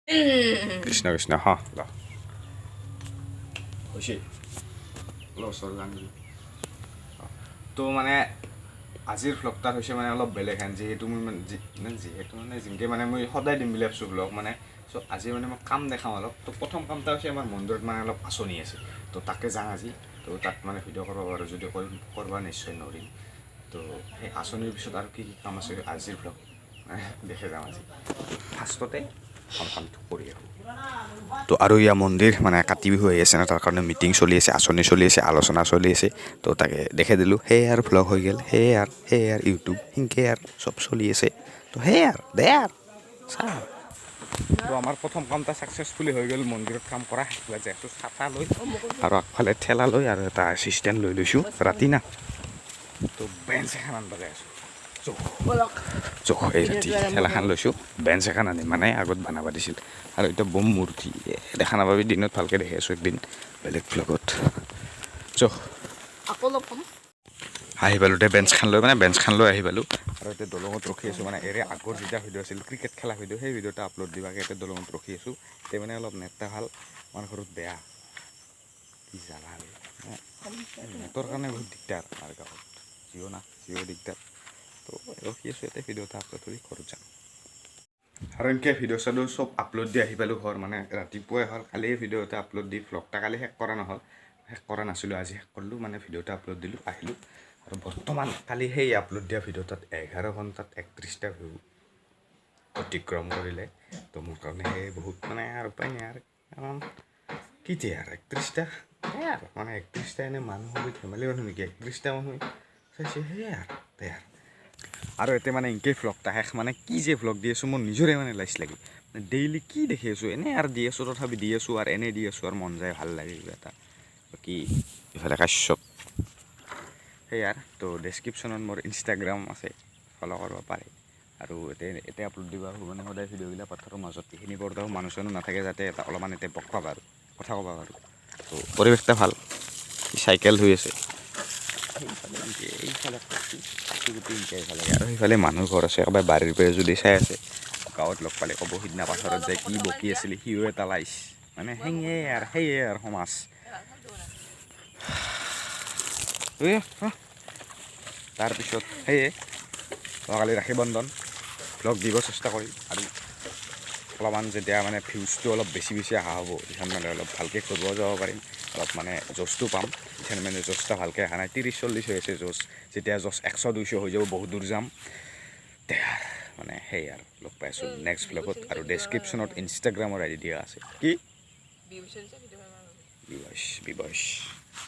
কৃষ্ণ কৃষ্ণ হা ল হৈছে তো মানে আজিৰ ভ্লগটাত হৈছে মানে অলপ বেলেগ হেন যিহেতু মই যেনেকৈ মানে মই সদায় দিম বুলি ভাবিছোঁ ভ্লগ মানে চ' আজি মানে মই কাম দেখাওঁ অলপ তো প্ৰথম কামটা হৈছে আমাৰ মন্দিৰত মানে অলপ আঁচনি আছে তো তাকে যাওঁ আজি তো তাত মানে ভিডিঅ' কৰিব পাৰোঁ যদি কৰিব নিশ্চয় নোৱাৰিম তো সেই আঁচনিৰ পিছত আৰু কি কি কাম আছে আজিৰ ভ্লগ দেখে যাওঁ আজি ফাৰ্ষ্টতে কামটো কৰি আহোঁ তো আৰু ইয়াৰ মন্দিৰ মানে কাতি বিহু আহি আছে ন তাৰ কাৰণে মিটিং চলি আছে আঁচনি চলি আছে আলোচনা চলি আছে তো তাকে দেখে দিলোঁ সেয়ে আৰু ভ্লগ হৈ গ'ল সেয়ে আৰু ইউটিউব সেনেকৈ আৰু চব চলি আছে তো সেয়ে আৰু দে আৰু চা তো আমাৰ প্ৰথম কামটা ছাকচেছফুলি হৈ গ'ল মন্দিৰত কাম কৰা যিহেতু ছাতা লৈ আৰু আগফালে ঠেলা লৈ আৰু এটা এছিষ্টেণ্ট লৈ লৈছোঁ ৰাতি না তো বেঞ্চ এখন আনিব যাই আছোঁ জোখ এই ৰাতি ঠেলাখন লৈছোঁ বেঞ্চ এখন আনিম মানে আগত বনাব দিছিল আৰু এতিয়া বম মূৰ্তি দেখা নাপাবি দিনত ভালকৈ দেখি আছোঁ একদিন বেলেগ ভ্লগত জোখ আহি পালোঁ এতিয়া বেঞ্চখন লৈ আহি পালোঁ আৰু এতিয়া দলঙত ৰখি আছোঁ মানে এৰে আগৰ যেতিয়া ভিডিঅ' আছিল ক্ৰিকেট খেলা ভিডিঅ' সেই ভিডিঅ'টা আপলোড দিবাকৈ এতিয়া দলঙত ৰখি আছোঁ এতিয়া মানে অলপ নেটটা ভাল আমাৰ ঘৰত বেয়া কি জানা নেটৰ কাৰণে বহুত দিগদাৰ আমাৰ গাঁৱত জিঅ' দিগদাৰ তো ৰখি আছোঁ এতিয়া ভিডিঅ' এটা আপলোড কৰি ঘৰত যাম আৰু এনেকৈ ভিডিঅ' চাইডো চব আপলোড দি আহি পালোঁ ঘৰ মানে ৰাতিপুৱাই হ'ল কালিয়ে ভিডিঅ' এটা আপলোড দি ভ্লগটা কালি শেষ কৰা নাছিলোঁ আজি শেষ কৰিলোঁ মানে ভিডিঅ' এটা আপলোড দিলোঁ আহিলোঁ আৰু বৰ্তমান কালি সেই আপলোড দিয়া ভিডিঅ'টাত 11 ঘণ্টাত 31টা ভিউ অতিক্ৰম কৰিলে তো মোৰ কাৰণে সেই বহুত মানে আৰু উপায় নাই আৰু কাৰণ কেতিয়া আৰু 31টা সেয়াই আৰু মানে 31টা এনেই মানুহ হ'ব ধেমালি মানুহ নেকি 31টা মানুহ চাইছে সেয়াই আৰু আৰু এতিয়া মানে এনেকৈ ভ্লগটা শেষ মানে কি যে ভ্লগ দি আছোঁ মোৰ নিজৰে মানে লাইচ লাগে মানে ডেইলি কি দেখি আছোঁ এনেই আৰু দি আছোঁ তথাপি দি আছোঁ আৰু এনেই দি আছোঁ আৰু মন যায় ভাল লাগে কিবা এটা বাকী ইফালে কাশ্যপ সেয়াৰ তো ডেছক্ৰিপশ্যনত মোৰ ইনষ্টাগ্ৰাম আছে ফ'ল' কৰিব পাৰে আৰু এতিয়া আপলোড দিব আৰু মানে সদায় ভিডিঅ'বিলাক পথাৰৰ মাজত এইখিনি পৰ্দাও মানুহ চানুহ নাথাকে যাতে এটা অলপমান এতিয়া বকবা পাৰোঁ কথা ক'ব পাৰোঁ তো পৰিৱেশটা ভাল চাইকেল হৈ আছে এইফালে আৰু সেইফালে মানুহ ঘৰ আছে একেবাৰে বাৰীৰ পৰা যদি চাই আছে গাঁৱত লগ পালে ক'ব সিদিনা পাথৰত যায় কি বকি আছিলে সিও এটা লাইছ মানে সেয়ে আৰু সমাজ তাৰপিছত সেয়ে কালি ৰাখি বন্ধন ভ্লগ দিব চেষ্টা কৰিম আৰু অলপমান যেতিয়া মানে ভিউজটো অলপ বেছি অহা হ'ব এইখন মানে অলপ ভালকৈ কৰিব যাব পাৰিম অলপ মানে জ'চটো পাম এইখন মানে জ'চটা ভালকৈ অহা নাই 30-40 হৈ আছে জ'চ যেতিয়া জ'চ 100-200 হৈ যাব বহুত দূৰ যাম মানে সেই আৰু লগ পাই আছোঁ নেক্সট ভ্লগত আৰু ডেছক্ৰিপশ্যনত ইনষ্টাগ্ৰামৰ আইডি দিয়া আছে কি বিবশ